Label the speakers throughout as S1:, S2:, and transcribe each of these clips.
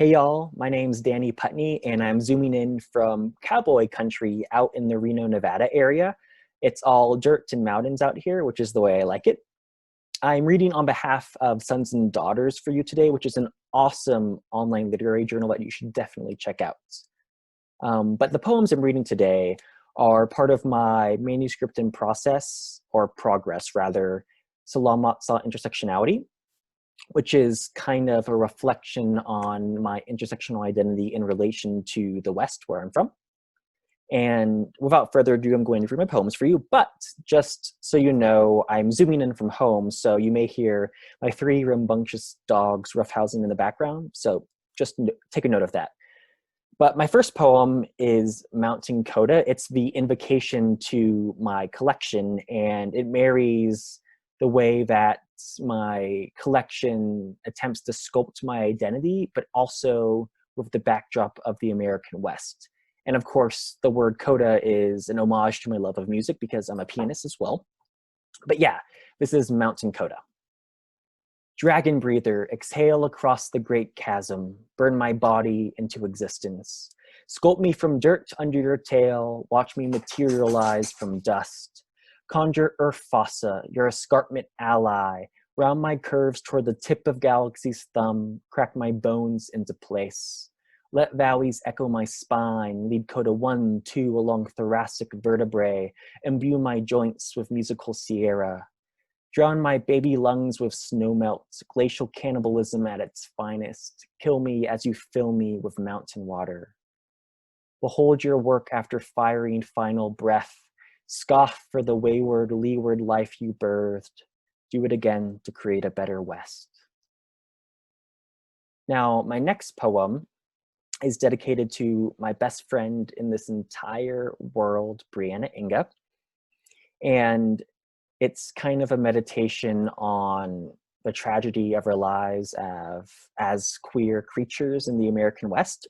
S1: Hey y'all, my name's Dani Putney and I'm zooming in from cowboy country out in the Reno, Nevada area. It's all dirt and mountains out here, which is the way I like it. I'm reading on behalf of Sons and Daughters for you today, which is an awesome online literary journal that you should definitely check out. But the poems I'm reading today are part of my manuscript in process, or progress rather, Salamat sa Intersectionality, which is kind of a reflection on my intersectional identity in relation to the West, where I'm from. And without further ado, I'm going to read my poems for you. But just so you know, I'm zooming in from home, so you may hear my three rambunctious dogs roughhousing in the background. So just take a note of that. But my first poem is Mountain Coda. It's the invocation to my collection, and it marries the way that my collection attempts to sculpt my identity, but also with the backdrop of the American West. And of course, the word coda is an homage to my love of music because I'm a pianist as well. But yeah, this is Mountain Coda. Dragon breather, exhale across the great chasm, burn my body into existence. Sculpt me from dirt under your tail, watch me materialize from dust. Conjure earth fossa, your escarpment ally, round my curves toward the tip of galaxy's thumb, crack my bones into place. Let valleys echo my spine, lead coda 1, 2 along thoracic vertebrae, imbue my joints with musical sierra. Drown my baby lungs with snowmelt, glacial cannibalism at its finest. Kill me as you fill me with mountain water. Behold your work after firing final breath. Scoff for the wayward, leeward life you birthed. Do it again to create a better West. Now, my next poem is dedicated to my best friend in this entire world, Brianna Inga. And it's kind of a meditation on the tragedy of our lives as queer creatures in the American West.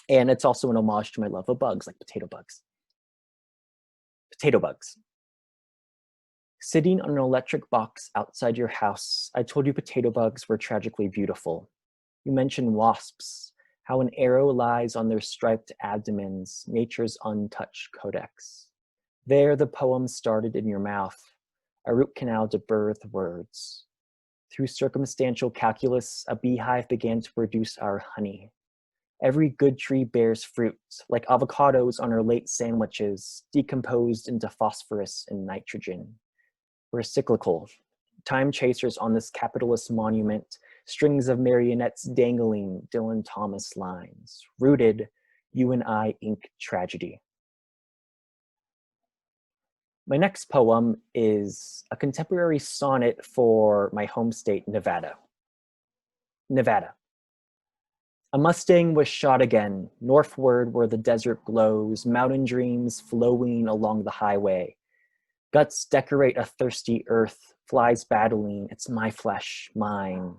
S1: And it's also an homage to my love of bugs, like potato bugs. Potato bugs. Sitting on an electric box outside your house, I told you potato bugs were tragically beautiful. You mentioned wasps, how an arrow lies on their striped abdomens, nature's untouched codex. There the poem started in your mouth, a root canal to birth words. Through circumstantial calculus, a beehive began to produce our honey. Every good tree bears fruit, like avocados on our late sandwiches, decomposed into phosphorus and nitrogen. We're cyclical, time chasers on this capitalist monument, strings of marionettes dangling Dylan Thomas lines, rooted, you and I ink tragedy. My next poem is a contemporary sonnet for my home state, Nevada. Nevada. A Mustang was shot again, northward where the desert glows, mountain dreams flowing along the highway. Guts decorate a thirsty earth, flies battling, it's my flesh, mine.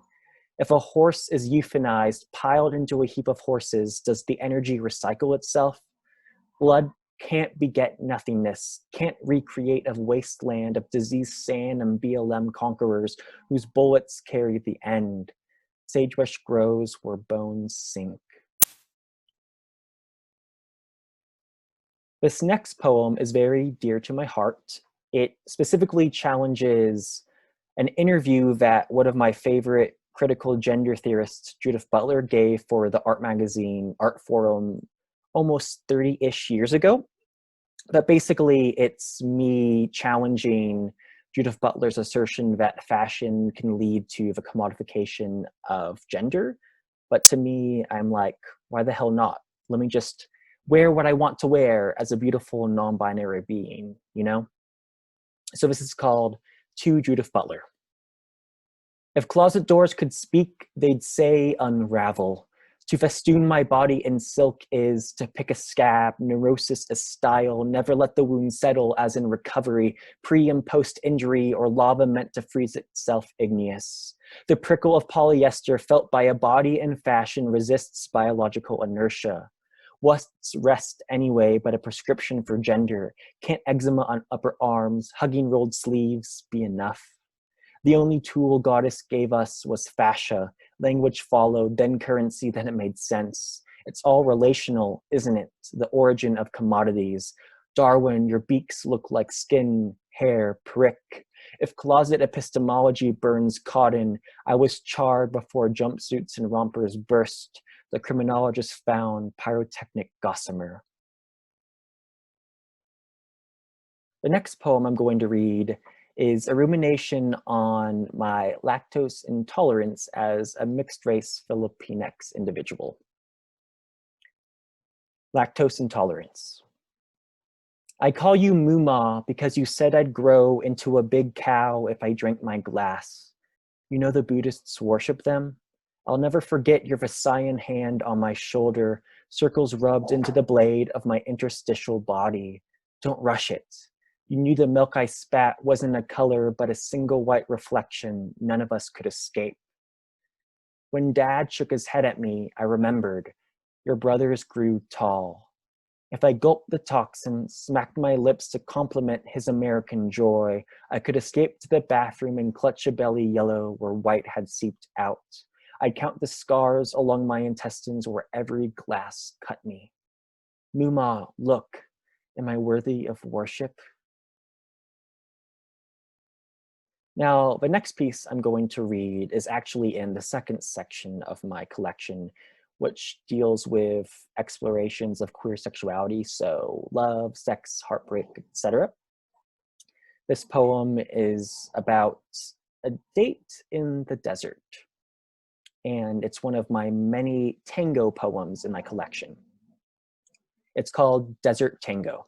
S1: If a horse is euthanized, piled into a heap of horses, does the energy recycle itself? Blood can't beget nothingness, can't recreate a wasteland of diseased sand and BLM conquerors whose bullets carry the end. Sagebrush grows where bones sink. This next poem is very dear to my heart. It specifically challenges an interview that one of my favorite critical gender theorists, Judith Butler, gave for the art magazine Art Forum almost 30-ish years ago. But basically, it's me challenging Judith Butler's assertion that fashion can lead to the commodification of gender. But to me, I'm like, why the hell not? Let me just wear what I want to wear as a beautiful non-binary being, you know? So this is called To Judith Butler. If closet doors could speak, they'd say unravel. To festoon my body in silk is to pick a scab, neurosis a style, never let the wound settle as in recovery, pre and post injury or lava meant to freeze itself igneous. The prickle of polyester felt by a body in fashion resists biological inertia. What's rest anyway but a prescription for gender? Can't eczema on upper arms, hugging rolled sleeves be enough? The only tool goddess gave us was fascia. Language followed, then currency, then it made sense. It's all relational, isn't it? The origin of commodities. Darwin, your beaks look like skin, hair, prick. If closet epistemology burns cotton, I was charred before jumpsuits and rompers burst. The criminologist found pyrotechnic gossamer. The next poem I'm going to read is a rumination on my lactose intolerance as a mixed-race Filipinx individual. Lactose intolerance. I call you Muma because you said I'd grow into a big cow if I drank my glass. You know the Buddhists worship them? I'll never forget your Visayan hand on my shoulder, circles rubbed into the blade of my interstitial body. Don't rush it. You knew the milk I spat wasn't a color, but a single white reflection none of us could escape. When Dad shook his head at me, I remembered. Your brothers grew tall. If I gulped the toxin, smacked my lips to compliment his American joy, I could escape to the bathroom and clutch a belly yellow where white had seeped out. I'd count the scars along my intestines where every glass cut me. Muma, look, am I worthy of worship? Now, the next piece I'm going to read is actually in the second section of my collection, which deals with explorations of queer sexuality, so love, sex, heartbreak, etc. This poem is about a date in the desert, and it's one of my many tango poems in my collection. It's called Desert Tango.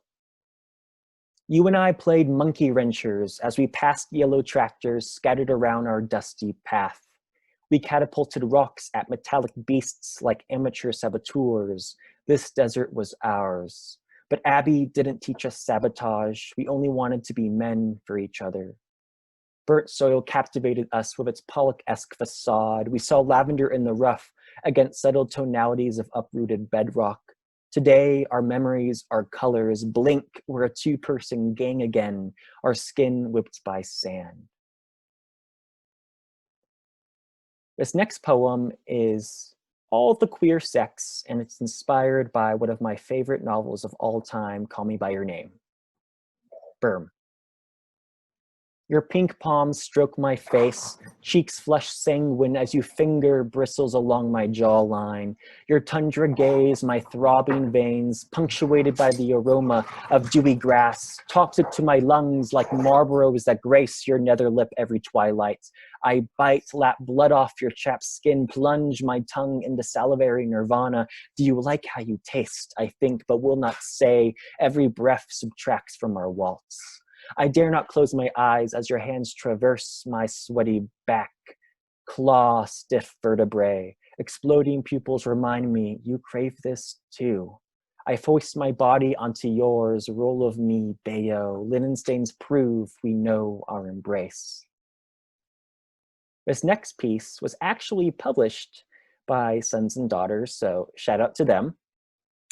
S1: You and I played monkey wrenchers as we passed yellow tractors scattered around our dusty path. We catapulted rocks at metallic beasts like amateur saboteurs. This desert was ours. But Abby didn't teach us sabotage. We only wanted to be men for each other. Burnt soil captivated us with its Pollock-esque facade. We saw lavender in the rough against subtle tonalities of uprooted bedrock. Today, our memories, our colors, blink, we're a two-person gang again, our skin whipped by sand. This next poem is all the queer sex, and it's inspired by one of my favorite novels of all time, Call Me By Your Name. Berm. Your pink palms stroke my face, cheeks flush sanguine as you finger bristles along my jawline. Your tundra gaze, my throbbing veins, punctuated by the aroma of dewy grass, toxic to my lungs like Marlboros that grace your nether lip every twilight. I bite, lap blood off your chapped skin, plunge my tongue into salivary nirvana. Do you like how you taste? I think, but will not say. Every breath subtracts from our waltz. I dare not close my eyes as your hands traverse my sweaty back. Claw, stiff vertebrae. Exploding pupils remind me you crave this too. I foist my body onto yours, roll of me, Bayo. Linen stains prove we know our embrace. This next piece was actually published by Sons and Daughters, so shout out to them.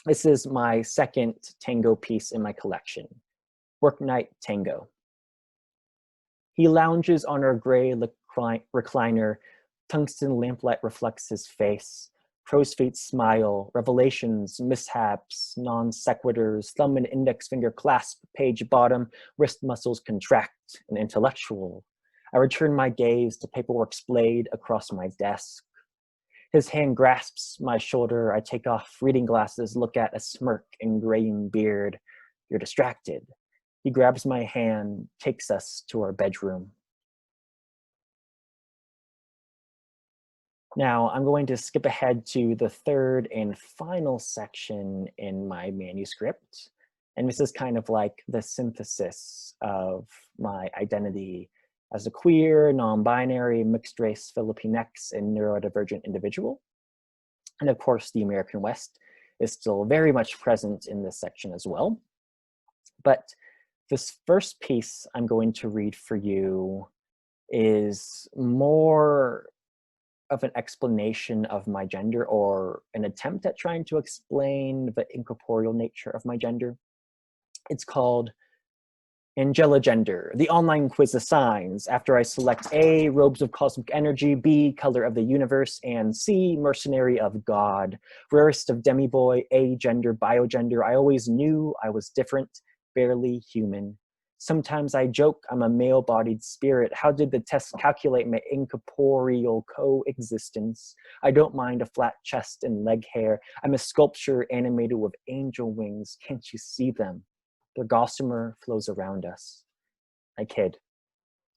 S1: This is my second tango piece in my collection. Work Night Tango. He lounges on our gray recliner. Tungsten lamplight reflects his face. Crow's feet smile. Revelations, mishaps, non sequiturs. Thumb and index finger clasp. Page bottom. Wrist muscles contract. An intellectual. I return my gaze to paperwork splayed across my desk. His hand grasps my shoulder. I take off reading glasses. Look at a smirk and graying beard. You're distracted. He grabs my hand, takes us to our bedroom. Now, I'm going to skip ahead to the third and final section in my manuscript. And this is kind of like the synthesis of my identity as a queer, non-binary, mixed-race Filipinx and neurodivergent individual. And of course, the American West is still very much present in this section as well. But this first piece I'm going to read for you is more of an explanation of my gender, or an attempt at trying to explain the incorporeal nature of my gender. It's called Angela gender, the online quiz assigns. After I select A, robes of cosmic energy, B, color of the universe, and C, mercenary of God. Rarest of demiboy, A, gender, biogender. I always knew I was different, barely human. Sometimes I joke I'm a male-bodied spirit. How did the test calculate my incorporeal coexistence? I don't mind a flat chest and leg hair. I'm a sculpture animated with angel wings. Can't you see them? Their gossamer flows around us. I kid.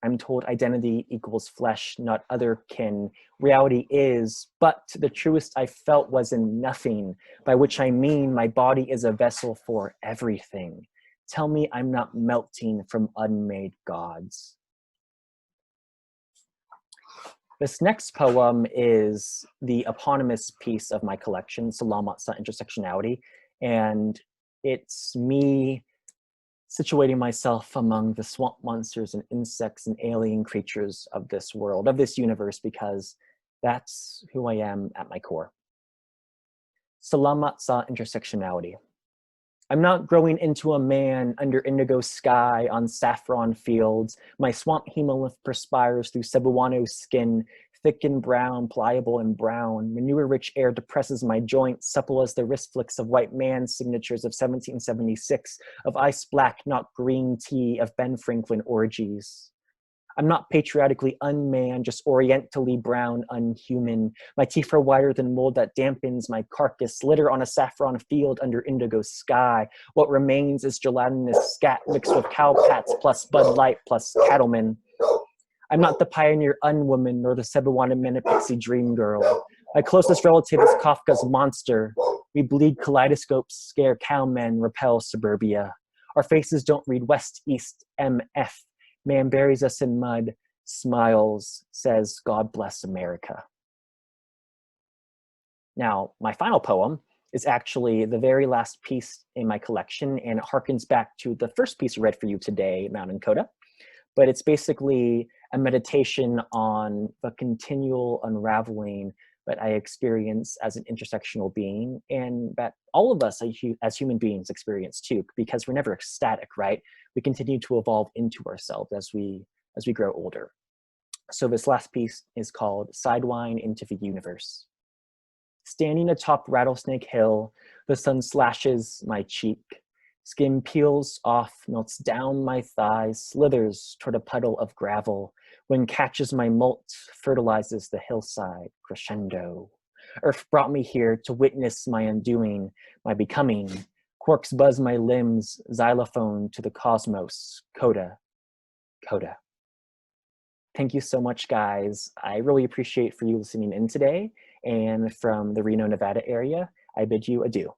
S1: I'm told identity equals flesh, not otherkin. Reality is, but the truest I felt was in nothing, by which I mean my body is a vessel for everything. Tell me I'm not melting from unmade gods. This next poem is the eponymous piece of my collection, Salamat sa Intersectionality, and it's me situating myself among the swamp monsters and insects and alien creatures of this world, of this universe, because that's who I am at my core. Salamat sa Intersectionality. I'm not growing into a man under indigo sky on saffron fields. My swamp hemolymph perspires through Cebuano's skin, thick and brown, pliable and brown. Manure-rich air depresses my joints, supple as the wrist flicks of white man's signatures of 1776, of ice black, not green tea, of Ben Franklin orgies. I'm not patriotically unmanned, just orientally brown, unhuman. My teeth are wider than mold that dampens my carcass, litter on a saffron field under indigo sky. What remains is gelatinous scat mixed with cow pats plus Bud Light plus cattlemen. I'm not the pioneer unwoman nor the Cebuana Menipixie dream girl. My closest relative is Kafka's monster. We bleed kaleidoscopes, scare cowmen, repel suburbia. Our faces don't read west, east, MF. Man buries us in mud, smiles, says, God bless America. Now, my final poem is actually the very last piece in my collection, and it harkens back to the first piece I read for you today, Mountain Coda. But it's basically a meditation on the continual unraveling that I experience as an intersectional being, and that all of us as human beings experience too, because we're never static, right? We continue to evolve into ourselves as we grow older. So this last piece is called Sidewind into the Universe. Standing atop Rattlesnake Hill, the sun slashes my cheek. Skin peels off, melts down my thighs, slithers toward a puddle of gravel. Wind catches my molt, fertilizes the hillside, crescendo. Earth brought me here to witness my undoing, my becoming. Quarks buzz my limbs, xylophone to the cosmos, coda, coda. Thank you so much, guys. I really appreciate for you listening in today. And from the Reno, Nevada area, I bid you adieu.